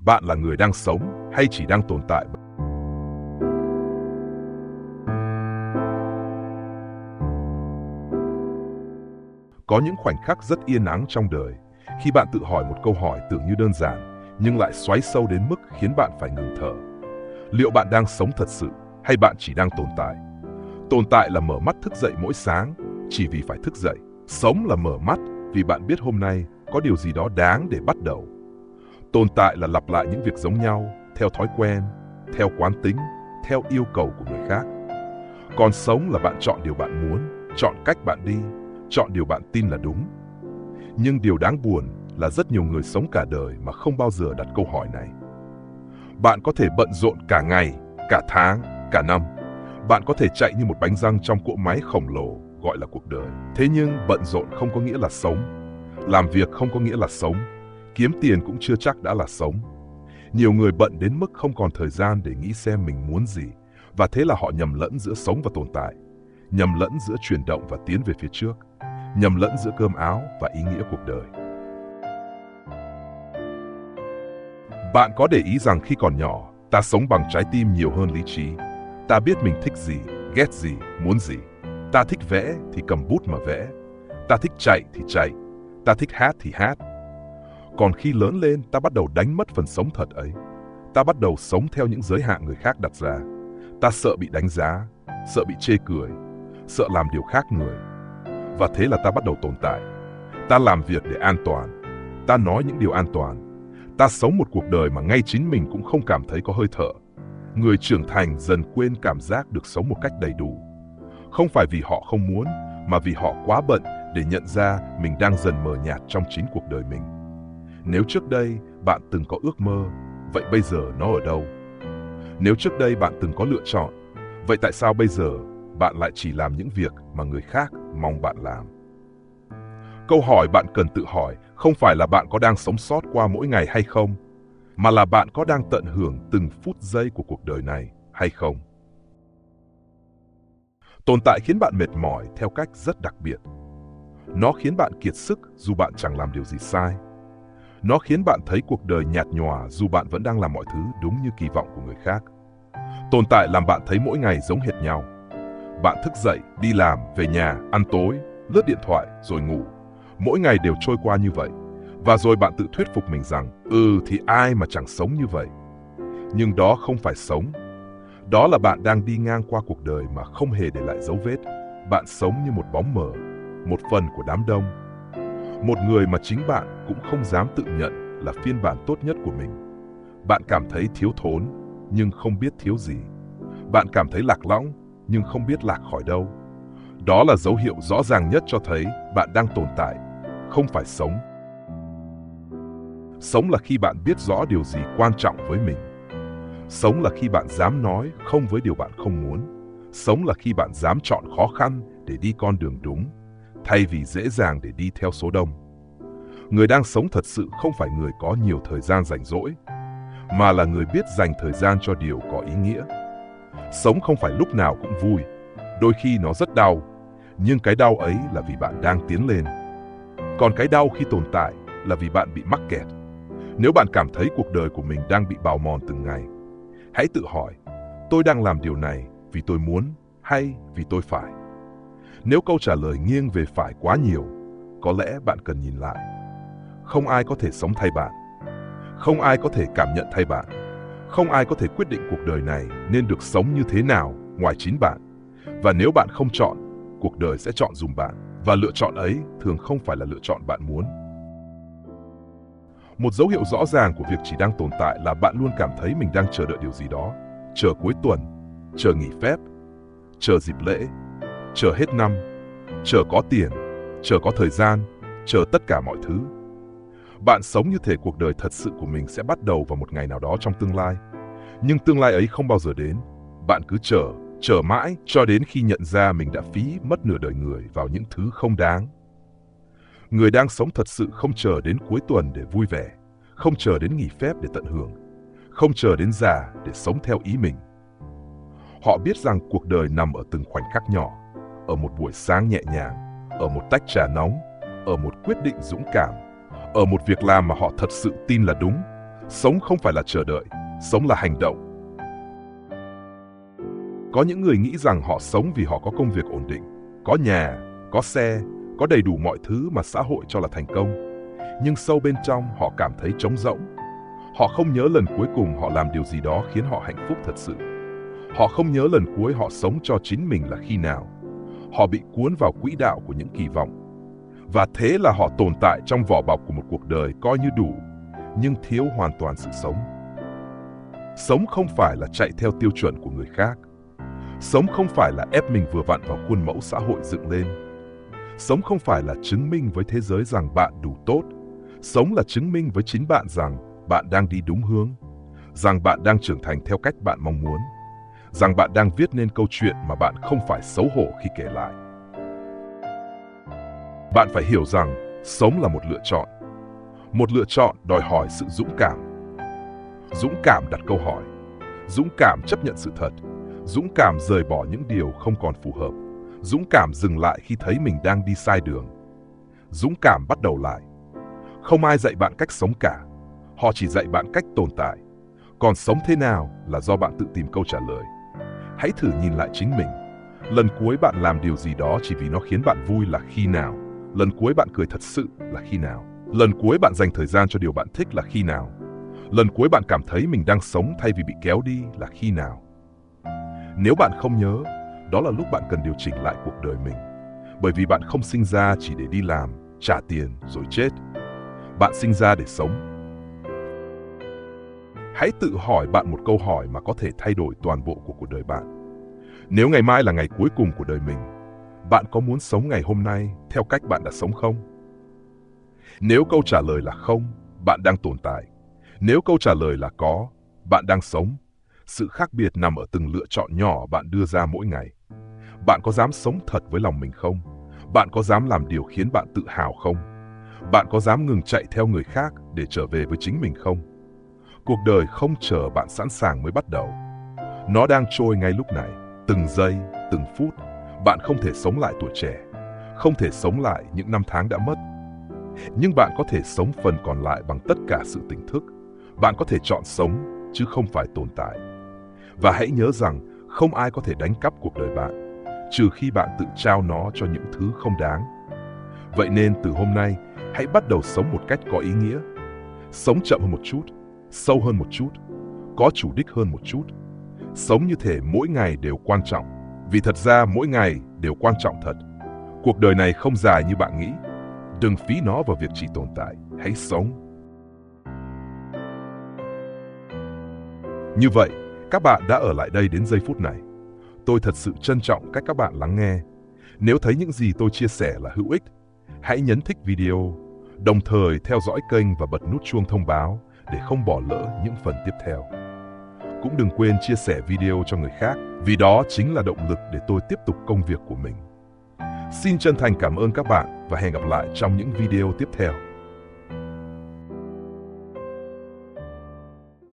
Bạn là người đang sống hay chỉ đang tồn tại? Có những khoảnh khắc rất yên ắng trong đời, khi bạn tự hỏi một câu hỏi tưởng như đơn giản, nhưng lại xoáy sâu đến mức khiến bạn phải ngừng thở. Liệu bạn đang sống thật sự, hay bạn chỉ đang tồn tại? Tồn tại là mở mắt thức dậy mỗi sáng, chỉ vì phải thức dậy. Sống là mở mắt, vì bạn biết hôm nay có điều gì đó đáng để bắt đầu. Tồn tại là lặp lại những việc giống nhau, theo thói quen, theo quán tính, theo yêu cầu của người khác. Còn sống là bạn chọn điều bạn muốn, chọn cách bạn đi, chọn điều bạn tin là đúng. Nhưng điều đáng buồn là rất nhiều người sống cả đời mà không bao giờ đặt câu hỏi này. Bạn có thể bận rộn cả ngày, cả tháng, cả năm. Bạn có thể chạy như một bánh răng trong cỗ máy khổng lồ gọi là cuộc đời. Thế nhưng bận rộn không có nghĩa là sống. Làm việc không có nghĩa là sống. Kiếm tiền cũng chưa chắc đã là sống. Nhiều người bận đến mức không còn thời gian để nghĩ xem mình muốn gì, và thế là họ nhầm lẫn giữa sống và tồn tại, nhầm lẫn giữa chuyển động và tiến về phía trước, nhầm lẫn giữa cơm áo và ý nghĩa cuộc đời. Bạn có để ý rằng khi còn nhỏ, ta sống bằng trái tim nhiều hơn lý trí. Ta biết mình thích gì, ghét gì, muốn gì. Ta thích vẽ thì cầm bút mà vẽ. Ta thích chạy thì chạy. Ta thích hát thì hát. Còn khi lớn lên, ta bắt đầu đánh mất phần sống thật ấy. Ta bắt đầu sống theo những giới hạn người khác đặt ra. Ta sợ bị đánh giá, sợ bị chê cười, sợ làm điều khác người. Và thế là ta bắt đầu tồn tại. Ta làm việc để an toàn. Ta nói những điều an toàn. Ta sống một cuộc đời mà ngay chính mình cũng không cảm thấy có hơi thở. Người trưởng thành dần quên cảm giác được sống một cách đầy đủ. Không phải vì họ không muốn, mà vì họ quá bận để nhận ra mình đang dần mờ nhạt trong chính cuộc đời mình. Nếu trước đây bạn từng có ước mơ, vậy bây giờ nó ở đâu? Nếu trước đây bạn từng có lựa chọn, vậy tại sao bây giờ bạn lại chỉ làm những việc mà người khác mong bạn làm? Câu hỏi bạn cần tự hỏi không phải là bạn có đang sống sót qua mỗi ngày hay không, mà là bạn có đang tận hưởng từng phút giây của cuộc đời này hay không? Tồn tại khiến bạn mệt mỏi theo cách rất đặc biệt. Nó khiến bạn kiệt sức dù bạn chẳng làm điều gì sai. Nó khiến bạn thấy cuộc đời nhạt nhòa dù bạn vẫn đang làm mọi thứ đúng như kỳ vọng của người khác. Tồn tại làm bạn thấy mỗi ngày giống hệt nhau. Bạn thức dậy, đi làm, về nhà, ăn tối, lướt điện thoại, rồi ngủ. Mỗi ngày đều trôi qua như vậy. Và rồi bạn tự thuyết phục mình rằng, thì ai mà chẳng sống như vậy. Nhưng đó không phải sống. Đó là bạn đang đi ngang qua cuộc đời mà không hề để lại dấu vết. Bạn sống như một bóng mờ, một phần của đám đông. Một người mà chính bạn cũng không dám tự nhận là phiên bản tốt nhất của mình. Bạn cảm thấy thiếu thốn, nhưng không biết thiếu gì. Bạn cảm thấy lạc lõng, nhưng không biết lạc khỏi đâu. Đó là dấu hiệu rõ ràng nhất cho thấy bạn đang tồn tại, không phải sống. Sống là khi bạn biết rõ điều gì quan trọng với mình. Sống là khi bạn dám nói không với điều bạn không muốn. Sống là khi bạn dám chọn khó khăn để đi con đường đúng, thay vì dễ dàng để đi theo số đông. Người đang sống thật sự không phải người có nhiều thời gian rảnh rỗi, mà là người biết dành thời gian cho điều có ý nghĩa. Sống không phải lúc nào cũng vui, đôi khi nó rất đau, nhưng cái đau ấy là vì bạn đang tiến lên. Còn cái đau khi tồn tại là vì bạn bị mắc kẹt. Nếu bạn cảm thấy cuộc đời của mình đang bị bào mòn từng ngày, hãy tự hỏi, tôi đang làm điều này vì tôi muốn hay vì tôi phải? Nếu câu trả lời nghiêng về phải quá nhiều, có lẽ bạn cần nhìn lại. Không ai có thể sống thay bạn. Không ai có thể cảm nhận thay bạn. Không ai có thể quyết định cuộc đời này nên được sống như thế nào ngoài chính bạn. Và nếu bạn không chọn, cuộc đời sẽ chọn giùm bạn. Và lựa chọn ấy thường không phải là lựa chọn bạn muốn. Một dấu hiệu rõ ràng của việc chỉ đang tồn tại là bạn luôn cảm thấy mình đang chờ đợi điều gì đó. Chờ cuối tuần, chờ nghỉ phép, chờ dịp lễ, chờ hết năm, chờ có tiền, chờ có thời gian, chờ tất cả mọi thứ. Bạn sống như thể cuộc đời thật sự của mình sẽ bắt đầu vào một ngày nào đó trong tương lai. Nhưng tương lai ấy không bao giờ đến. Bạn cứ chờ mãi cho đến khi nhận ra mình đã phí mất nửa đời người vào những thứ không đáng. Người đang sống thật sự không chờ đến cuối tuần để vui vẻ, không chờ đến nghỉ phép để tận hưởng, không chờ đến già để sống theo ý mình. Họ biết rằng cuộc đời nằm ở từng khoảnh khắc nhỏ, ở một buổi sáng nhẹ nhàng, ở một tách trà nóng, ở một quyết định dũng cảm, ở một việc làm mà họ thật sự tin là đúng, Sống không phải là chờ đợi, sống là hành động. Có những người nghĩ rằng họ sống vì họ có công việc ổn định, có nhà, có xe, có đầy đủ mọi thứ mà xã hội cho là thành công. Nhưng sâu bên trong họ cảm thấy trống rỗng. Họ không nhớ lần cuối cùng họ làm điều gì đó khiến họ hạnh phúc thật sự. Họ không nhớ lần cuối họ sống cho chính mình là khi nào. Họ bị cuốn vào quỹ đạo của những kỳ vọng. Và thế là họ tồn tại trong vỏ bọc của một cuộc đời coi như đủ, nhưng thiếu hoàn toàn sự sống. Sống không phải là chạy theo tiêu chuẩn của người khác. Sống không phải là ép mình vừa vặn vào khuôn mẫu xã hội dựng lên. Sống không phải là chứng minh với thế giới rằng bạn đủ tốt. Sống là chứng minh với chính bạn rằng bạn đang đi đúng hướng, rằng bạn đang trưởng thành theo cách bạn mong muốn, rằng bạn đang viết nên câu chuyện mà bạn không phải xấu hổ khi kể lại. Bạn phải hiểu rằng sống là một lựa chọn. Một lựa chọn đòi hỏi sự dũng cảm. Dũng cảm đặt câu hỏi. Dũng cảm chấp nhận sự thật. Dũng cảm rời bỏ những điều không còn phù hợp. Dũng cảm dừng lại khi thấy mình đang đi sai đường. Dũng cảm bắt đầu lại. Không ai dạy bạn cách sống cả. Họ chỉ dạy bạn cách tồn tại. Còn sống thế nào là do bạn tự tìm câu trả lời. Hãy thử nhìn lại chính mình. Lần cuối bạn làm điều gì đó chỉ vì nó khiến bạn vui là khi nào? Lần cuối bạn cười thật sự là khi nào? Lần cuối bạn dành thời gian cho điều bạn thích là khi nào? Lần cuối bạn cảm thấy mình đang sống thay vì bị kéo đi là khi nào? Nếu bạn không nhớ, đó là lúc bạn cần điều chỉnh lại cuộc đời mình. Bởi vì bạn không sinh ra chỉ để đi làm, trả tiền rồi chết. Bạn sinh ra để sống. Hãy tự hỏi bạn một câu hỏi mà có thể thay đổi toàn bộ của cuộc đời bạn. Nếu ngày mai là ngày cuối cùng của đời mình, bạn có muốn sống ngày hôm nay theo cách bạn đã sống không? Nếu câu trả lời là không, bạn đang tồn tại. Nếu câu trả lời là có, bạn đang sống. Sự khác biệt nằm ở từng lựa chọn nhỏ bạn đưa ra mỗi ngày. Bạn có dám sống thật với lòng mình không? Bạn có dám làm điều khiến bạn tự hào không? Bạn có dám ngừng chạy theo người khác để trở về với chính mình không? Cuộc đời không chờ bạn sẵn sàng mới bắt đầu. Nó đang trôi ngay lúc này, từng giây, từng phút. Bạn không thể sống lại tuổi trẻ, không thể sống lại những năm tháng đã mất. Nhưng bạn có thể sống phần còn lại bằng tất cả sự tỉnh thức. Bạn có thể chọn sống, chứ không phải tồn tại. Và hãy nhớ rằng không ai có thể đánh cắp cuộc đời bạn, trừ khi bạn tự trao nó cho những thứ không đáng. Vậy nên từ hôm nay, hãy bắt đầu sống một cách có ý nghĩa. Sống chậm hơn một chút, sâu hơn một chút, có chủ đích hơn một chút. Sống như thể mỗi ngày đều quan trọng, vì thật ra mỗi ngày đều quan trọng thật. Cuộc đời này không dài như bạn nghĩ. Đừng phí nó vào việc chỉ tồn tại, hãy sống. Như vậy, các bạn đã ở lại đây đến giây phút này. Tôi thật sự trân trọng cách các bạn lắng nghe. Nếu thấy những gì tôi chia sẻ là hữu ích, hãy nhấn thích video, đồng thời theo dõi kênh và bật nút chuông thông báo để không bỏ lỡ những phần tiếp theo. Cũng đừng quên chia sẻ video cho người khác, vì đó chính là động lực để tôi tiếp tục công việc của mình. Xin chân thành cảm ơn các bạn và hẹn gặp lại trong những video tiếp theo.